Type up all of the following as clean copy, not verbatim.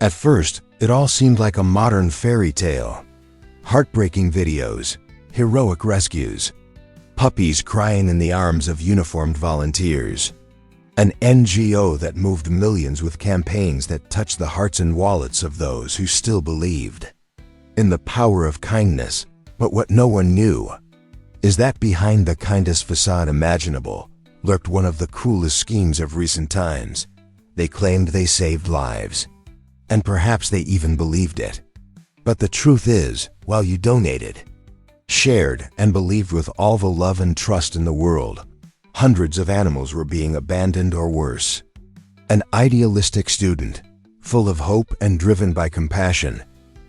At first, it all seemed like a modern fairy tale. Heartbreaking videos, heroic rescues, puppies crying in the arms of uniformed volunteers. An NGO that moved millions with campaigns that touched the hearts and wallets of those who still believed in the power of kindness. But what no one knew is that behind the kindest facade imaginable lurked one of the cruelest schemes of recent times. They claimed they saved lives, and perhaps they even believed it. But the truth is, while you donated, shared, and believed with all the love and trust in the world, hundreds of animals were being abandoned or worse. An idealistic student, full of hope and driven by compassion,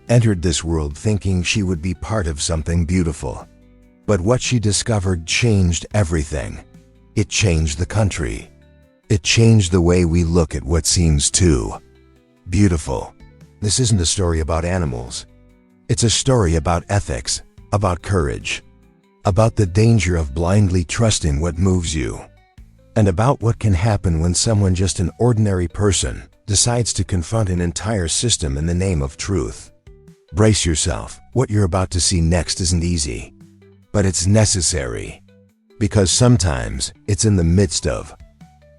entered this world thinking she would be part of something beautiful. But what she discovered changed everything. It changed the country. It changed the way we look at what seems too beautiful. This isn't a story about animals. It's a story about ethics, about courage, about the danger of blindly trusting what moves you, and about what can happen when someone, just an ordinary person, decides to confront an entire system in the name of truth. Brace yourself. What you're about to see next isn't easy, but it's necessary, because sometimes it's in the midst of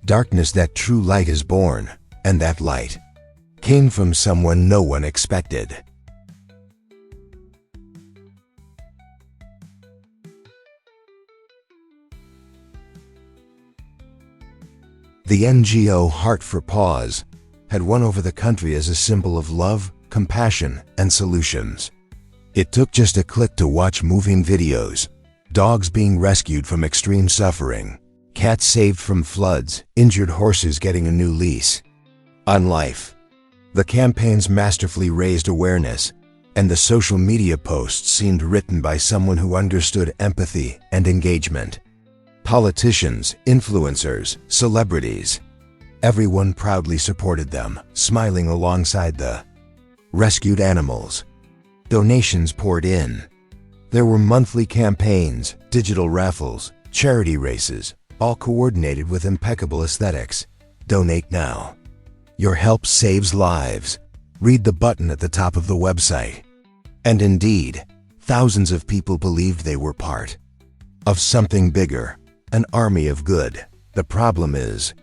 darkness that true light is born, and that light came from someone no one expected. The NGO Heart for Paws had won over the country as a symbol of love, compassion, and solutions. It took just a click to watch moving videos: dogs being rescued from extreme suffering, cats saved from floods, injured horses getting a new lease on life. The campaigns masterfully raised awareness, and the social media posts seemed written by someone who understood empathy and engagement. Politicians, influencers, celebrities, everyone proudly supported them, smiling alongside the rescued animals. Donations poured in. There were monthly campaigns, digital raffles, charity races, all coordinated with impeccable aesthetics. Donate now. Your help saves lives. Read the button at the top of the website. And indeed, thousands of people believed they were part of something bigger, an army of good. The problem is,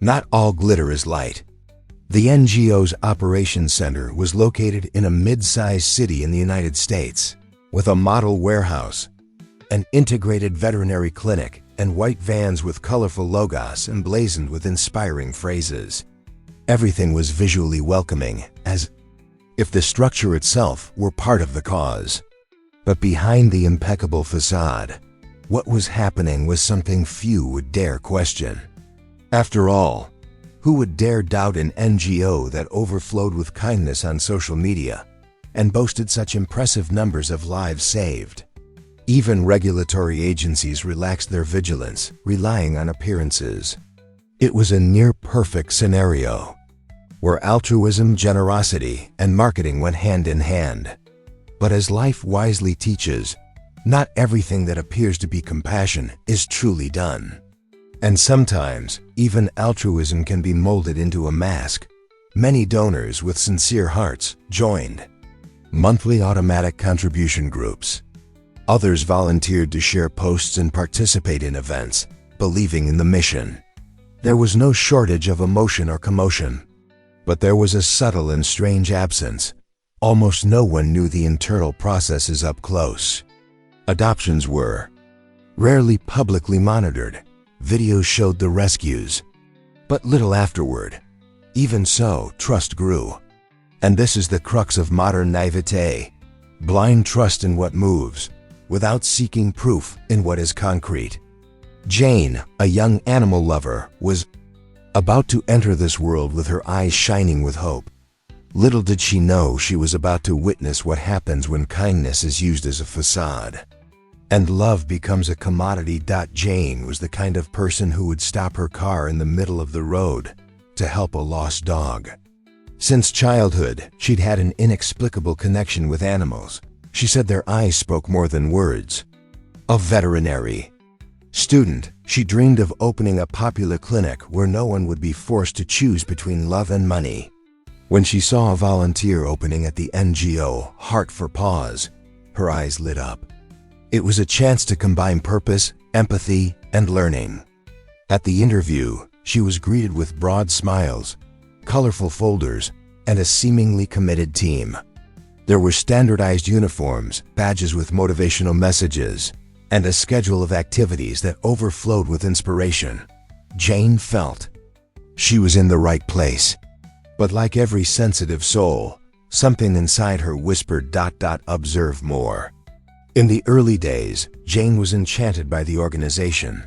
not all glitter is light. The NGO's operations center was located in a mid-sized city in the United States, with a model warehouse, an integrated veterinary clinic, and white vans with colorful logos emblazoned with inspiring phrases. Everything was visually welcoming, as if the structure itself were part of the cause. But behind the impeccable facade, what was happening was something few would dare question. After all, who would dare doubt an NGO that overflowed with kindness on social media and boasted such impressive numbers of lives saved? Even regulatory agencies relaxed their vigilance, relying on appearances. It was a near-perfect scenario, where altruism, generosity, and marketing went hand in hand. But as life wisely teaches, not everything that appears to be compassion is truly done. And sometimes, even altruism can be molded into a mask. Many donors with sincere hearts joined monthly automatic contribution groups. Others volunteered to share posts and participate in events, believing in the mission. There was no shortage of emotion or commotion, but there was a subtle and strange absence. Almost no one knew the internal processes up close. Adoptions were rarely publicly monitored. Videos showed the rescues, but little afterward. Even so, trust grew. And this is the crux of modern naivete: blind trust in what moves, without seeking proof in what is concrete. Jane, a young animal lover, was about to enter this world with her eyes shining with hope. Little did she know she was about to witness what happens when kindness is used as a facade, and love becomes a commodity. Jane was the kind of person who would stop her car in the middle of the road to help a lost dog. Since childhood, she'd had an inexplicable connection with animals. She said their eyes spoke more than words. A veterinary student, she dreamed of opening a popular clinic where no one would be forced to choose between love and money. When she saw a volunteer opening at the NGO Heart for Paws, her eyes lit up. It was a chance to combine purpose, empathy, and learning. At the interview, she was greeted with broad smiles, colorful folders, and a seemingly committed team. There were standardized uniforms, badges with motivational messages, and a schedule of activities that overflowed with inspiration. Jane felt she was in the right place. But like every sensitive soul, something inside her whispered, "Observe more." In the early days, Jane was enchanted by the organization.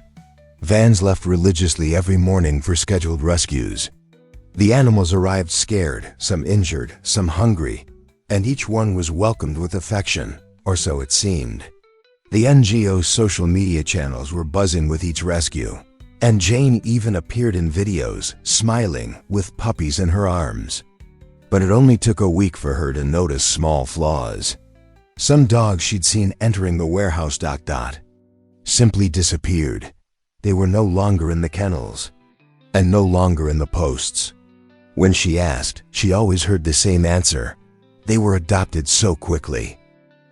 Vans left religiously every morning for scheduled rescues. The animals arrived scared, some injured, some hungry, and each one was welcomed with affection, or so it seemed. The NGO's social media channels were buzzing with each rescue, and Jane even appeared in videos, smiling, with puppies in her arms. But it only took a week for her to notice small flaws. Some dogs she'd seen entering the warehouse simply disappeared. They were no longer in the kennels, and no longer in the posts. When she asked, she always heard the same answer: they were adopted so quickly.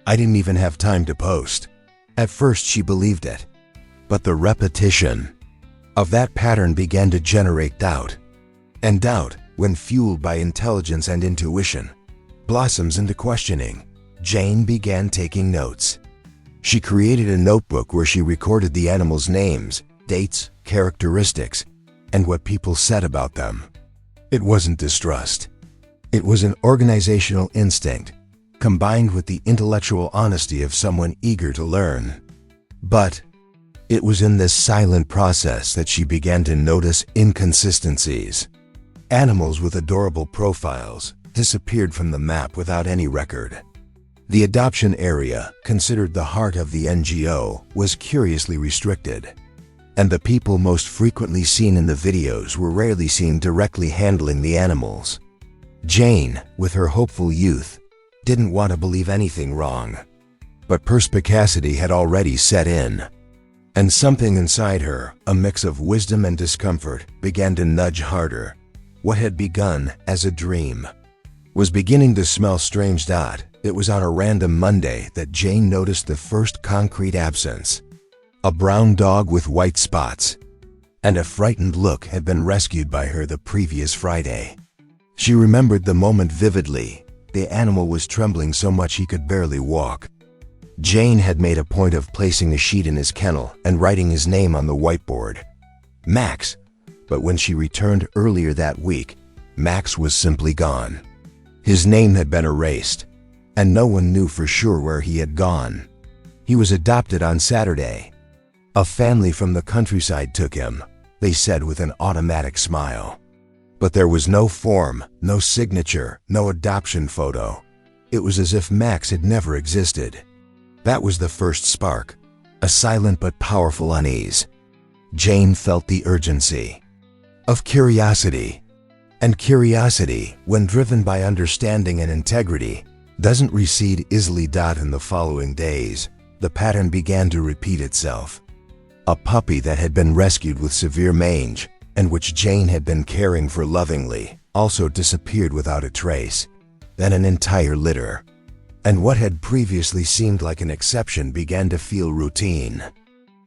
I didn't even have time to post. At first she believed it, but the repetition of that pattern began to generate doubt. And doubt, when fueled by intelligence and intuition, blossoms into questioning. Jane began taking notes. She created a notebook where she recorded the animals' names, dates, characteristics, and what people said about them. It wasn't distrust. It was an organizational instinct, combined with the intellectual honesty of someone eager to learn. But it was in this silent process that she began to notice inconsistencies. Animals with adorable profiles disappeared from the map without any record. The adoption area, considered the heart of the NGO, was curiously restricted, and the people most frequently seen in the videos were rarely seen directly handling the animals. Jane, with her hopeful youth, didn't want to believe anything wrong. But perspicacity had already set in, and something inside her, a mix of wisdom and discomfort, began to nudge harder. What had begun as a dream was beginning to smell strange. It was on a random Monday that Jane noticed the first concrete absence. A brown dog with white spots and a frightened look had been rescued by her the previous Friday. She remembered the moment vividly. The animal was trembling so much he could barely walk. Jane had made a point of placing a sheet in his kennel and writing his name on the whiteboard. Max. But when she returned earlier that week, Max was simply gone. His name had been erased, and no one knew for sure where he had gone. He was adopted on Saturday. A family from the countryside took him, they said with an automatic smile. But there was no form, no signature, no adoption photo. It was as if Max had never existed. That was the first spark, a silent but powerful unease. Jane felt the urgency of curiosity. And curiosity, when driven by understanding and integrity, doesn't recede easily. In the following days, the pattern began to repeat itself. A puppy that had been rescued with severe mange, and which Jane had been caring for lovingly, also disappeared without a trace. Then an entire litter. And what had previously seemed like an exception began to feel routine.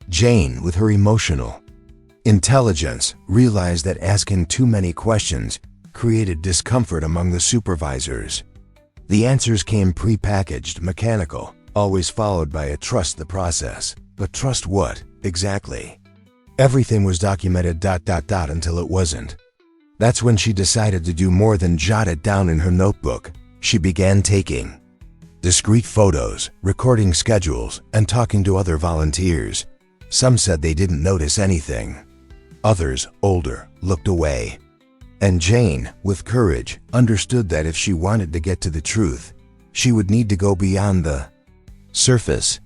Jane, with her emotional intelligence, realized that asking too many questions created discomfort among the supervisors. The answers came pre-packaged, mechanical, always followed by a trust the process. But trust what, exactly? Everything was documented until it wasn't. That's when she decided to do more than jot it down in her notebook. She began taking discrete photos, recording schedules, and talking to other volunteers. Some said they didn't notice anything. Others, older, looked away. And Jane, with courage, understood that if she wanted to get to the truth, she would need to go beyond the surface.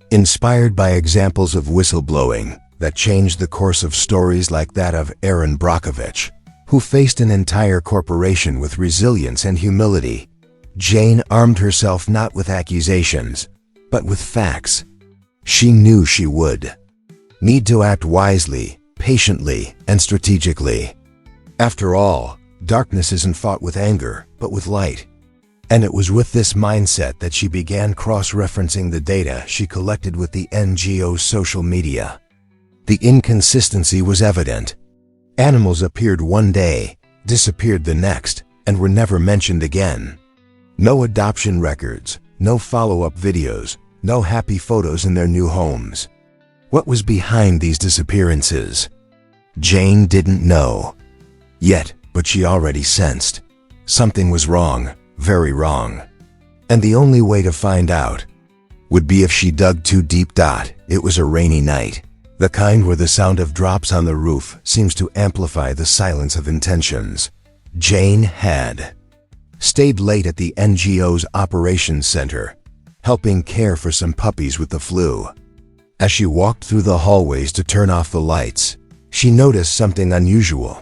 Inspired by examples of whistleblowing that changed the course of stories like that of Aaron Brockovich, who faced an entire corporation with resilience and humility, Jane armed herself not with accusations, but with facts. She knew she would need to act wisely, patiently, and strategically. After all, darkness isn't fought with anger, but with light. And it was with this mindset that she began cross-referencing the data she collected with the NGO's social media. The inconsistency was evident. Animals appeared one day, disappeared the next, and were never mentioned again. No adoption records, no follow-up videos, no happy photos in their new homes. What was behind these disappearances? Jane didn't know yet, but she already sensed something was wrong, very wrong. And the only way to find out would be if she dug too deep. It was a rainy night, the kind where the sound of drops on the roof seems to amplify the silence of intentions. Jane had stayed late at the NGO's operations center, helping care for some puppies with the flu. As she walked through the hallways to turn off the lights, she noticed something unusual.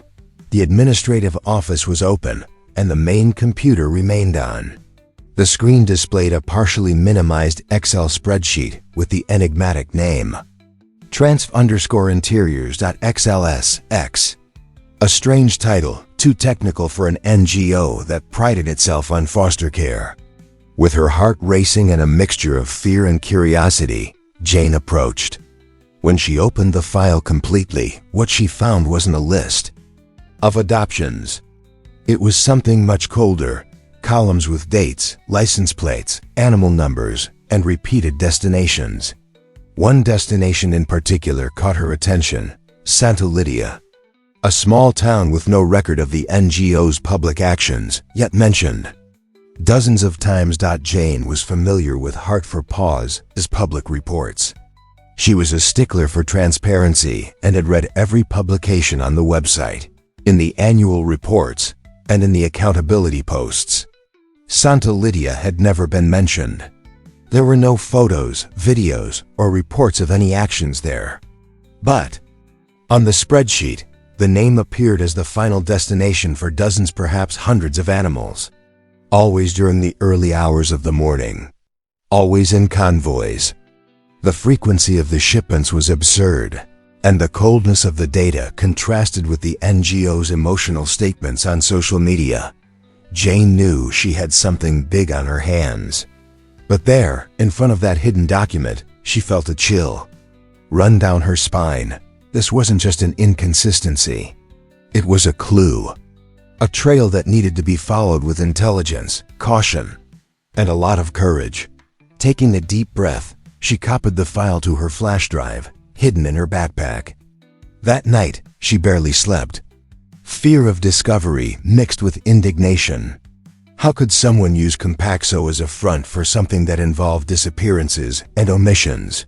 The administrative office was open, and the main computer remained on. The screen displayed a partially minimized Excel spreadsheet with the enigmatic name transf_interiors.xlsx. A strange title, too technical for an NGO that prided itself on foster care. With her heart racing and a mixture of fear and curiosity, Jane approached. When she opened the file completely, what she found wasn't a list of adoptions. It was something much colder: columns with dates, license plates, animal numbers, and repeated destinations. One destination in particular caught her attention: Santa Lydia. A small town with no record of the NGO's public actions, yet mentioned dozens of times. Jane was familiar with Heart for Paws' public reports. She was a stickler for transparency and had read every publication on the website, in the annual reports, and in the accountability posts. Santa Lydia had never been mentioned. There were no photos, videos, or reports of any actions there. But on the spreadsheet, the name appeared as the final destination for dozens, perhaps hundreds of animals. Always during the early hours of the morning. Always in convoys. The frequency of the shipments was absurd, and the coldness of the data contrasted with the NGO's emotional statements on social media. Jane knew she had something big on her hands. But there, in front of that hidden document, she felt a chill run down her spine. This wasn't just an inconsistency. It was a clue. A trail that needed to be followed with intelligence, caution, and a lot of courage. Taking a deep breath, she copied the file to her flash drive, hidden in her backpack. That night, she barely slept. Fear of discovery mixed with indignation. How could someone use Compaxo as a front for something that involved disappearances and omissions?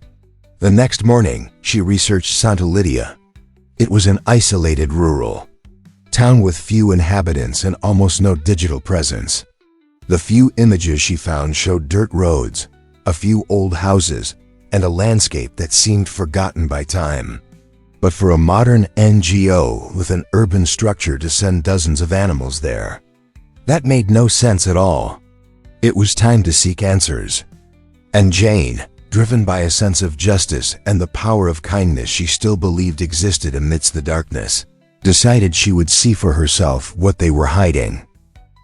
The next morning, she researched Santa Lydia. It was an isolated rural town with few inhabitants and almost no digital presence. The few images she found showed dirt roads, a few old houses, and a landscape that seemed forgotten by time. But for a modern NGO with an urban structure to send dozens of animals there, that made no sense at all. It was time to seek answers. And Jane, driven by a sense of justice and the power of kindness she still believed existed amidst the darkness, decided she would see for herself what they were hiding.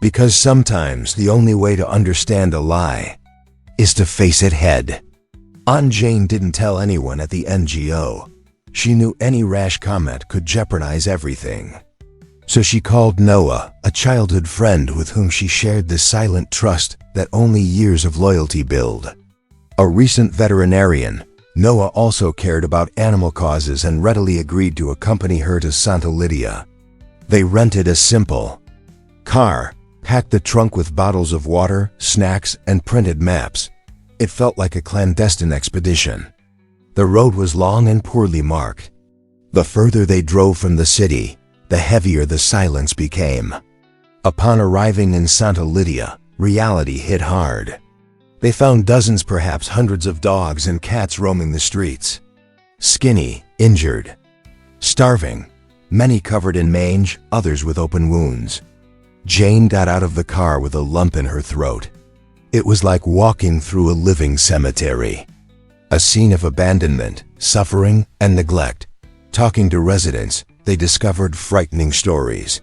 Because sometimes the only way to understand a lie is to face it head on. Jane didn't tell anyone at the NGO. She knew any rash comment could jeopardize everything. So she called Noah, a childhood friend with whom she shared the silent trust that only years of loyalty build. A recent veterinarian, Noah also cared about animal causes and readily agreed to accompany her to Santa Lydia. They rented a simple car, packed the trunk with bottles of water, snacks, and printed maps. It felt like a clandestine expedition. The road was long and poorly marked. The further they drove from the city, the heavier the silence became. Upon arriving in Santa Lydia, reality hit hard. They found dozens, perhaps hundreds of dogs and cats roaming the streets. Skinny, injured, starving, many covered in mange, others with open wounds. Jane got out of the car with a lump in her throat. It was like walking through a living cemetery. A scene of abandonment, suffering, and neglect. Talking to residents, they discovered frightening stories.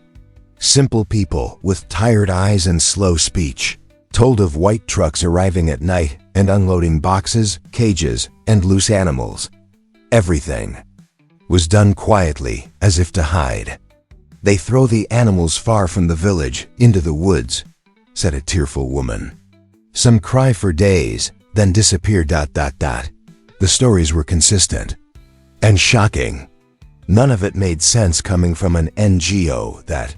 Simple people with tired eyes and slow speech told of white trucks arriving at night and unloading boxes, cages, and loose animals. Everything was done quietly, as if to hide. "They throw the animals far from the village, into the woods," said a tearful woman. "Some cry for days, then disappear. The stories were consistent and shocking. None of it made sense coming from an NGO that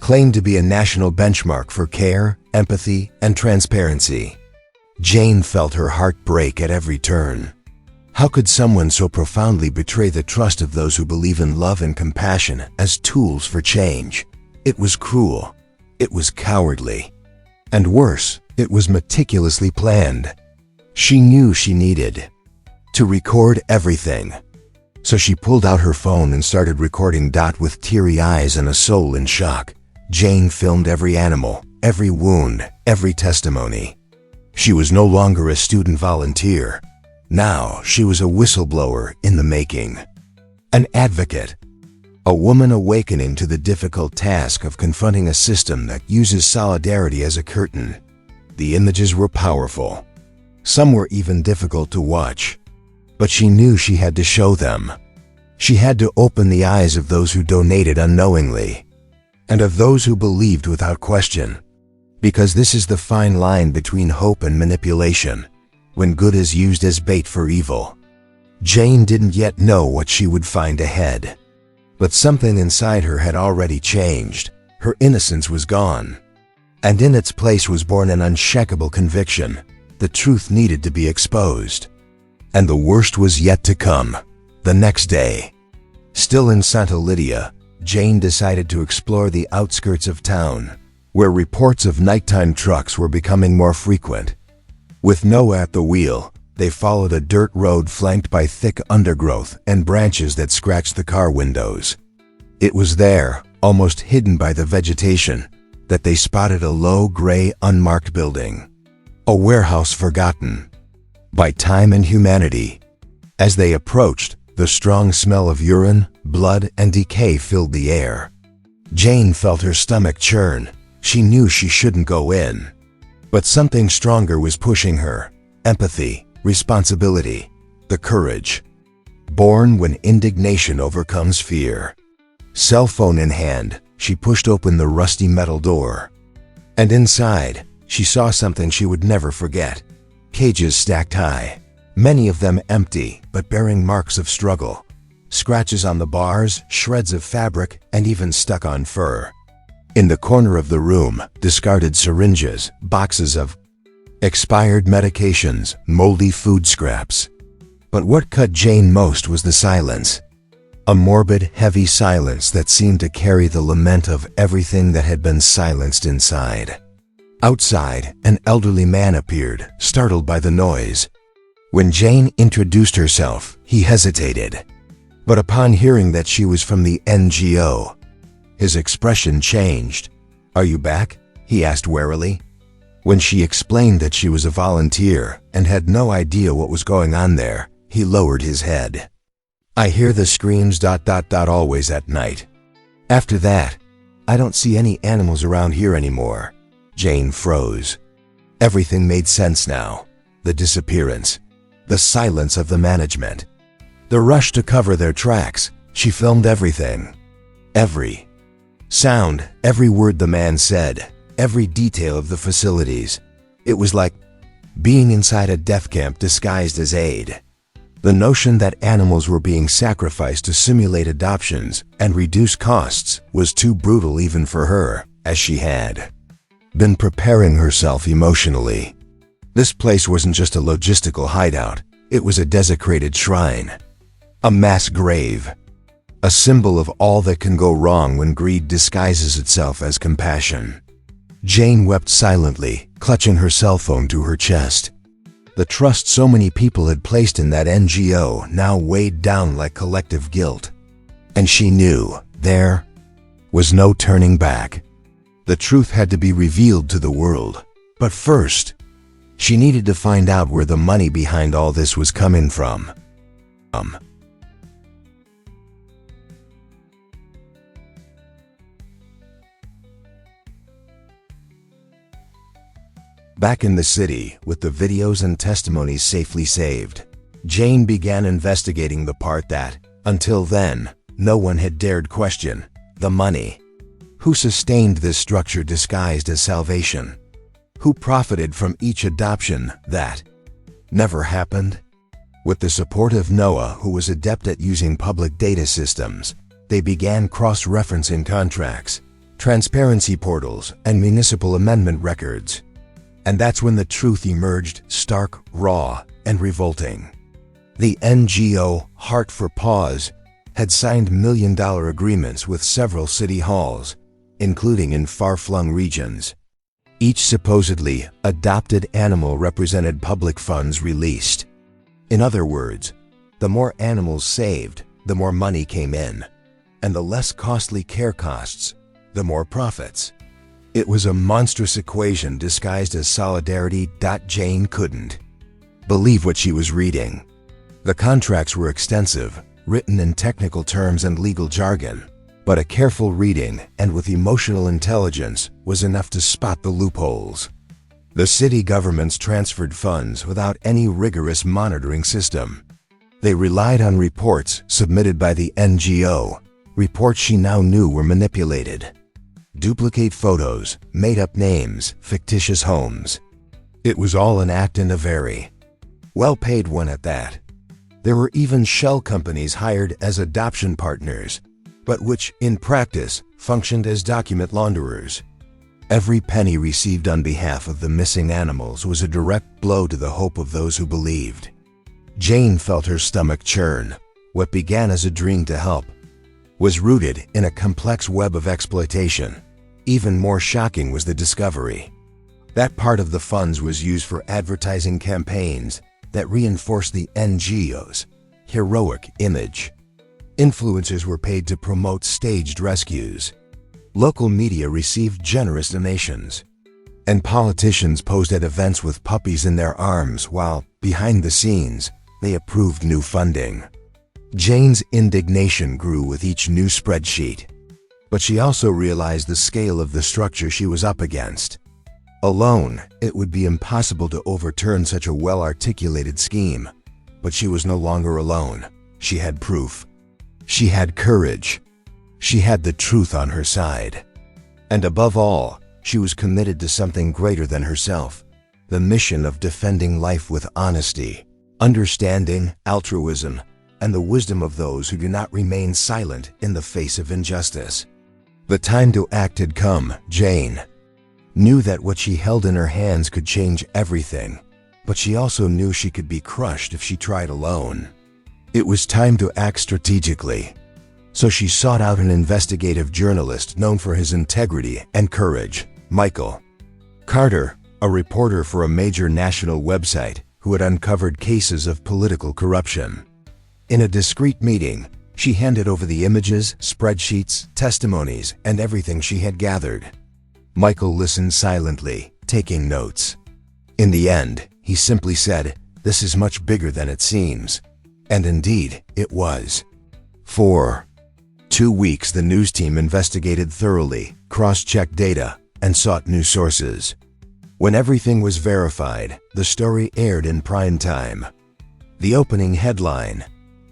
claimed to be a national benchmark for care, empathy, and transparency. Jane felt her heart break at every turn. How could someone so profoundly betray the trust of those who believe in love and compassion as tools for change? It was cruel. It was cowardly. And worse, it was meticulously planned. She knew she needed to record everything. So she pulled out her phone and started recording. With teary eyes and a soul in shock, Jane filmed every animal, every wound, every testimony. She was no longer a student volunteer. Now she was a whistleblower in the making. An advocate. A woman awakening to the difficult task of confronting a system that uses solidarity as a curtain. The images were powerful. Some were even difficult to watch. But she knew she had to show them. She had to open the eyes of those who donated unknowingly, and of those who believed without question. Because this is the fine line between hope and manipulation, when good is used as bait for evil. Jane didn't yet know what she would find ahead. But something inside her had already changed. Her innocence was gone. And in its place was born an unshakable conviction. The truth needed to be exposed. And the worst was yet to come. The next day, still in Santa Lydia, Jane decided to explore the outskirts of town, where reports of nighttime trucks were becoming more frequent. With Noah at the wheel, they followed a dirt road flanked by thick undergrowth and branches that scratched the car windows. It was there, almost hidden by the vegetation, that they spotted a low, gray, unmarked building. A warehouse forgotten by time and humanity. As they approached, the strong smell of urine, blood, and decay filled the air. Jane felt her stomach churn. She knew she shouldn't go in. But something stronger was pushing her. Empathy, responsibility, the courage. Born when indignation overcomes fear. Cell phone in hand, she pushed open the rusty metal door. And inside, she saw something she would never forget. Cages stacked high. Many of them empty, but bearing marks of struggle. Scratches on the bars, shreds of fabric, and even stuck on fur. In the corner of the room, discarded syringes, boxes of expired medications, moldy food scraps. But what cut Jane most was the silence. A morbid, heavy silence that seemed to carry the lament of everything that had been silenced inside. Outside, an elderly man appeared, startled by the noise. When Jane introduced herself, he hesitated. But upon hearing that she was from the NGO, his expression changed. "Are you back?" he asked warily. When she explained that she was a volunteer and had no idea what was going on there, he lowered his head. "I hear the screams always at night. After that, I don't see any animals around here anymore." Jane froze. Everything made sense now. The disappearance. The silence of the management. The rush to cover their tracks. She filmed everything. Every sound, every word the man said, every detail of the facilities. It was like being inside a death camp disguised as aid. The notion that animals were being sacrificed to simulate adoptions and reduce costs was too brutal even for her, as she had been preparing herself emotionally. This place wasn't just a logistical hideout, it was a desecrated shrine. A mass grave. A symbol of all that can go wrong when greed disguises itself as compassion. Jane wept silently, clutching her cell phone to her chest. The trust so many people had placed in that NGO now weighed down like collective guilt. And she knew there was no turning back. The truth had to be revealed to the world. But first, She needed to find out where the money behind all this was coming from. Back in the city, with the videos and testimonies safely saved, Jane began investigating the part that, until then, no one had dared question: the money. Who sustained this structure disguised as salvation? Who profited from each adoption that never happened? With the support of Noah, who was adept at using public data systems, they began cross-referencing contracts, transparency portals, and municipal amendment records. And that's when the truth emerged, stark, raw, and revolting. The NGO Heart for Paws had signed million-dollar agreements with several city halls, including in far-flung regions. Each supposedly adopted animal represented public funds released. In other words, the more animals saved, the more money came in, and the less costly care costs, the more profits. It was a monstrous equation disguised as solidarity. Jane couldn't believe what she was reading. The contracts were extensive, written in technical terms and legal jargon, but a careful reading and with emotional intelligence was enough to spot the loopholes. The city governments transferred funds without any rigorous monitoring system. They relied on reports submitted by the NGO, reports she now knew were manipulated. Duplicate photos, made-up names, fictitious homes. It was all an act, and a very well-paid one at that. There were even shell companies hired as adoption partners, but which, in practice, functioned as document launderers. Every penny received on behalf of the missing animals was a direct blow to the hope of those who believed. Jane felt her stomach churn. What began as a dream to help was rooted in a complex web of exploitation. Even more shocking was the discovery that part of the funds was used for advertising campaigns that reinforced the NGO's heroic image. Influencers were paid to promote staged rescues. Local media received generous donations. And politicians posed at events with puppies in their arms while, behind the scenes, they approved new funding. Jane's indignation grew with each new spreadsheet. But she also realized the scale of the structure she was up against. Alone, it would be impossible to overturn such a well-articulated scheme. But she was no longer alone. She had proof. She had courage. She had the truth on her side. And above all, she was committed to something greater than herself: the mission of defending life with honesty, understanding, altruism, and the wisdom of those who do not remain silent in the face of injustice. The time to act had come. Jane knew that what she held in her hands could change everything, but she also knew she could be crushed if she tried alone. It was time to act strategically. So she sought out an investigative journalist known for his integrity and courage, Michael Carter, a reporter for a major national website who had uncovered cases of political corruption. In a discreet meeting, she handed over the images, spreadsheets, testimonies, and everything she had gathered. Michael listened silently, taking notes. In the end, he simply said, "This is much bigger than it seems." And indeed, it was. For 2 weeks, the news team investigated thoroughly, cross-checked data, and sought new sources. When everything was verified, the story aired in prime time. The opening headline: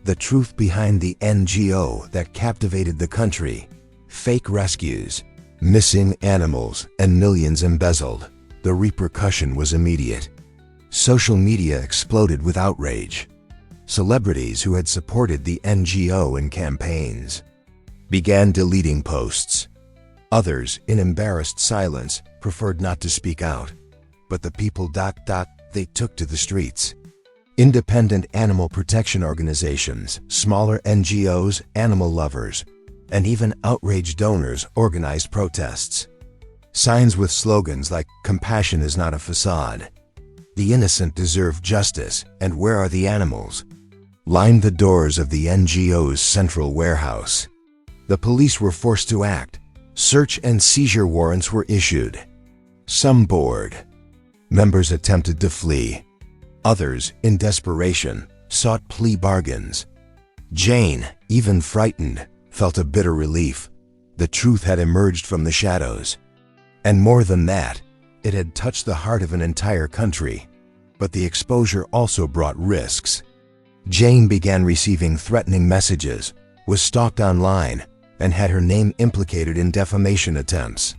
"The truth behind the NGO that captivated the country. Fake rescues, missing animals, and millions embezzled." The repercussion was immediate. Social media exploded with outrage. Celebrities who had supported the NGO in campaigns began deleting posts. Others, in embarrassed silence, preferred not to speak out. But the people they took to the streets. Independent animal protection organizations, smaller NGOs, animal lovers, and even outraged donors organized protests. Signs with slogans like "Compassion is not a facade," "The innocent deserve justice," and "Where are the animals?" lined the doors of the NGO's central warehouse. The police were forced to act. Search and seizure warrants were issued. Some bored. Members attempted to flee. Others, in desperation, sought plea bargains. Jane, even frightened, felt a bitter relief. The truth had emerged from the shadows. And more than that, it had touched the heart of an entire country. But the exposure also brought risks. Jane began receiving threatening messages, was stalked online, and had her name implicated in defamation attempts.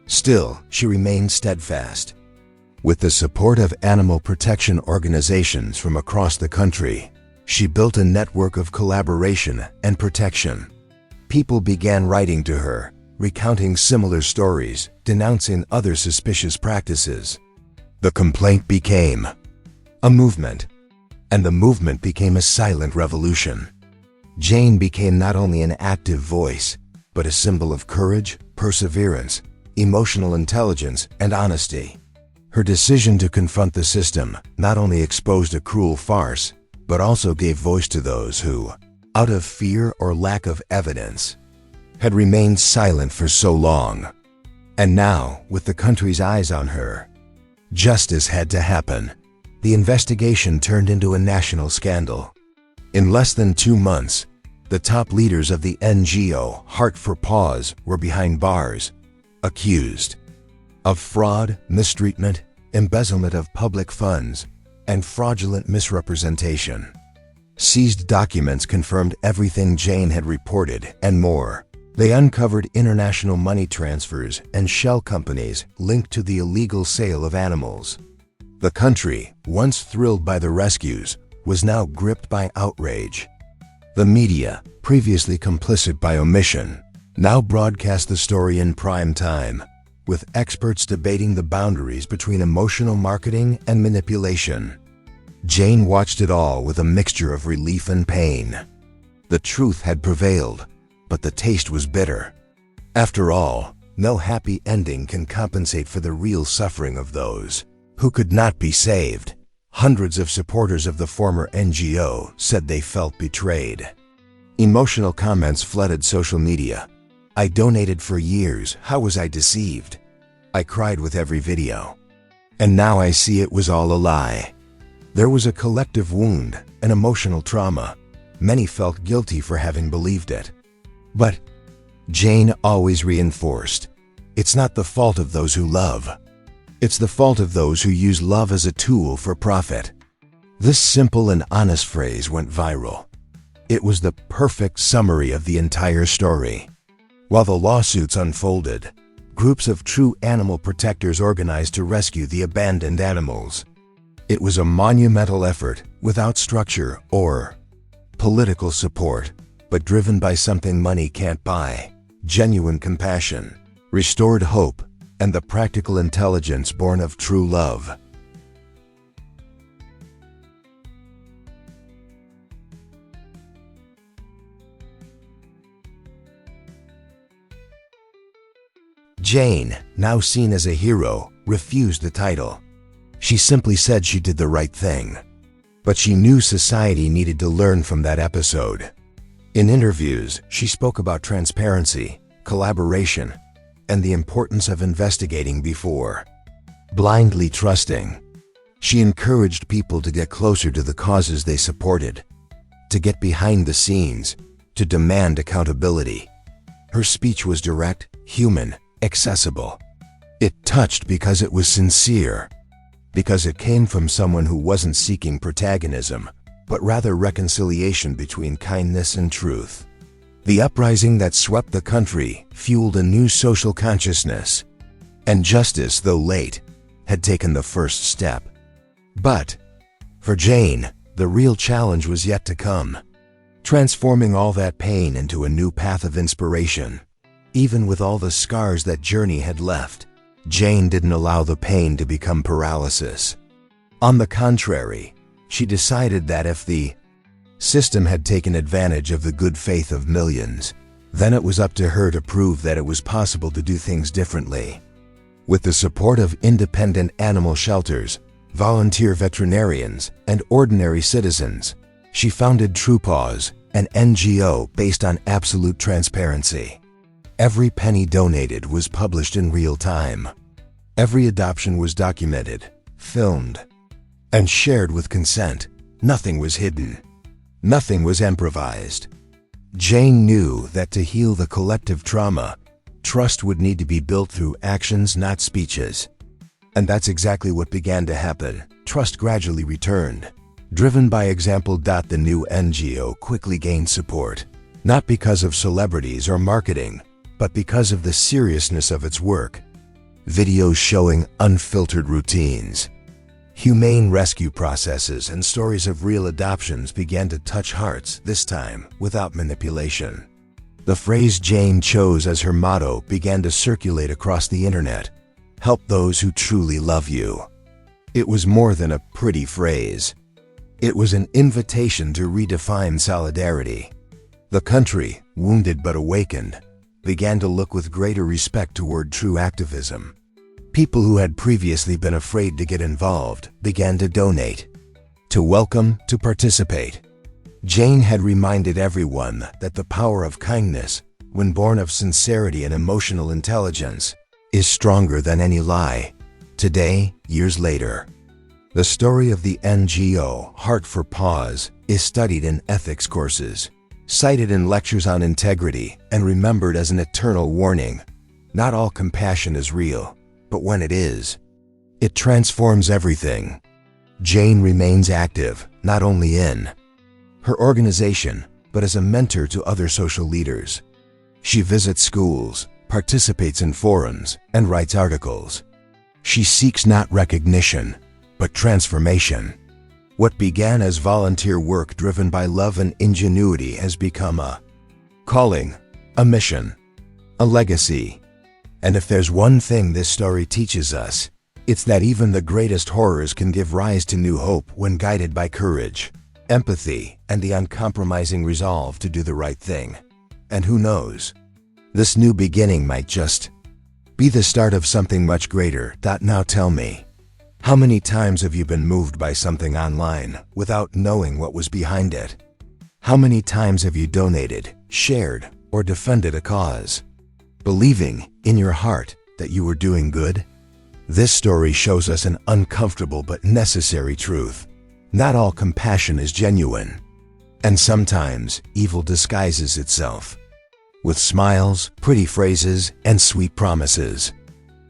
Still, she remained steadfast. With the support of animal protection organizations from across the country, she built a network of collaboration and protection. People began writing to her, recounting similar stories, denouncing other suspicious practices. The complaint became a movement, and the movement became a silent revolution. Jane became not only an active voice, but a symbol of courage, perseverance, emotional intelligence, and honesty. Her decision to confront the system not only exposed a cruel farce, but also gave voice to those who, out of fear or lack of evidence, had remained silent for so long. And now, with the country's eyes on her, justice had to happen. The investigation turned into a national scandal. In less than 2 months, the top leaders of the NGO Heart for Paws were behind bars, accused of fraud, mistreatment, embezzlement of public funds, and fraudulent misrepresentation. Seized documents confirmed everything Jane had reported and more. They uncovered international money transfers and shell companies linked to the illegal sale of animals. The country, once thrilled by the rescues, was now gripped by outrage. The media, previously complicit by omission, now broadcast the story in prime time, with experts debating the boundaries between emotional marketing and manipulation. Jane watched it all with a mixture of relief and pain. The truth had prevailed, but the taste was bitter. After all, no happy ending can compensate for the real suffering of those who could not be saved. Hundreds of supporters of the former NGO said they felt betrayed. Emotional comments flooded social media. "I donated for years, how was I deceived? I cried with every video. And now I see it was all a lie." There was a collective wound, an emotional trauma. Many felt guilty for having believed it. But Jane always reinforced, it's not the fault of those who love. It's the fault of those who use love as a tool for profit. This simple and honest phrase went viral. It was the perfect summary of the entire story. While the lawsuits unfolded, groups of true animal protectors organized to rescue the abandoned animals. It was a monumental effort without structure or political support, but driven by something money can't buy: genuine compassion, restored hope, and the practical intelligence born of true love. Jane, now seen as a hero, refused the title. She simply said she did the right thing. But she knew society needed to learn from that episode. In interviews, she spoke about transparency, collaboration, and the importance of investigating before blindly trusting. She encouraged people to get closer to the causes they supported, to get behind the scenes, to demand accountability. Her speech was direct, human, accessible. It touched because it was sincere, because it came from someone who wasn't seeking protagonism, but rather reconciliation between kindness and truth. The uprising that swept the country fueled a new social consciousness, and justice, though late, had taken the first step. But for Jane, the real challenge was yet to come, transforming all that pain into a new path of inspiration. Even with all the scars that journey had left, Jane didn't allow the pain to become paralysis. On the contrary, she decided that if the system had taken advantage of the good faith of millions, then it was up to her to prove that it was possible to do things differently. With the support of independent animal shelters, volunteer veterinarians, and ordinary citizens, she founded TruePaws, an NGO based on absolute transparency. Every penny donated was published in real time. Every adoption was documented, filmed, and shared with consent. Nothing was hidden. Nothing was improvised. Jane knew that to heal the collective trauma, trust would need to be built through actions, not speeches. And that's exactly what began to happen. Trust gradually returned. Driven by example. The new NGO quickly gained support, not because of celebrities or marketing, but because of the seriousness of its work. Videos showing unfiltered routines, humane rescue processes, and stories of real adoptions began to touch hearts, this time without manipulation. The phrase Jane chose as her motto began to circulate across the internet: help those who truly love you. It was more than a pretty phrase. It was an invitation to redefine solidarity. The country, wounded but awakened, began to look with greater respect toward true activism. People who had previously been afraid to get involved began to donate, to welcome, to participate. Jane had reminded everyone that the power of kindness, when born of sincerity and emotional intelligence, is stronger than any lie. Today, years later, the story of the NGO Heart for Paws is studied in ethics courses, cited in lectures on integrity, and remembered as an eternal warning. Not all compassion is real, but when it is, it transforms everything. Jane remains active, not only in her organization, but as a mentor to other social leaders. She visits schools, participates in forums, and writes articles. She seeks not recognition, but transformation. What began as volunteer work driven by love and ingenuity has become a calling, a mission, a legacy. And if there's one thing this story teaches us, it's that even the greatest horrors can give rise to new hope when guided by courage, empathy, and the uncompromising resolve to do the right thing. And who knows? This new beginning might just be the start of something much greater. Now tell me, how many times have you been moved by something online without knowing what was behind it? How many times have you donated, shared, or defended a cause, believing in your heart that you were doing good? This story shows us an uncomfortable but necessary truth. Not all compassion is genuine, and sometimes evil disguises itself with smiles, pretty phrases, and sweet promises.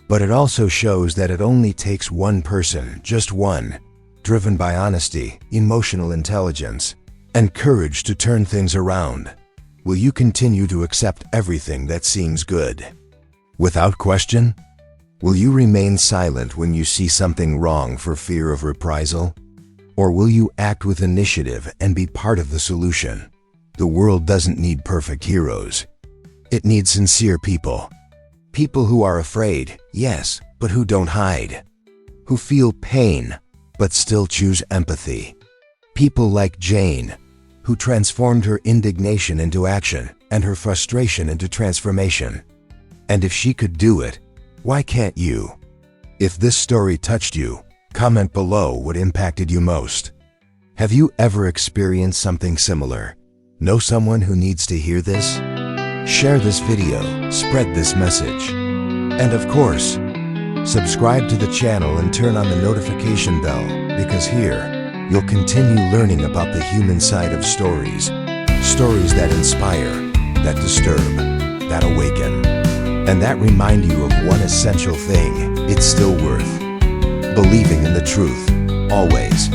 But it also shows that it only takes one person, just one, driven by honesty, emotional intelligence, and courage to turn things around. Will you continue to accept everything that seems good without question? Will you remain silent when you see something wrong for fear of reprisal? Or will you act with initiative and be part of the solution? The world doesn't need perfect heroes. It needs sincere people. People who are afraid, yes, but who don't hide. Who feel pain, but still choose empathy. People like Jane, who transformed her indignation into action and her frustration into transformation. And if she could do it, why can't you? If this story touched you, comment below what impacted you most. Have you ever experienced something similar? Know someone who needs to hear this? Share this video, spread this message. And of course, subscribe to the channel and turn on the notification bell, because here, you'll continue learning about the human side of stories. Stories that inspire, that disturb, that awaken, and that remind you of one essential thing: it's still worth believing in the truth, always.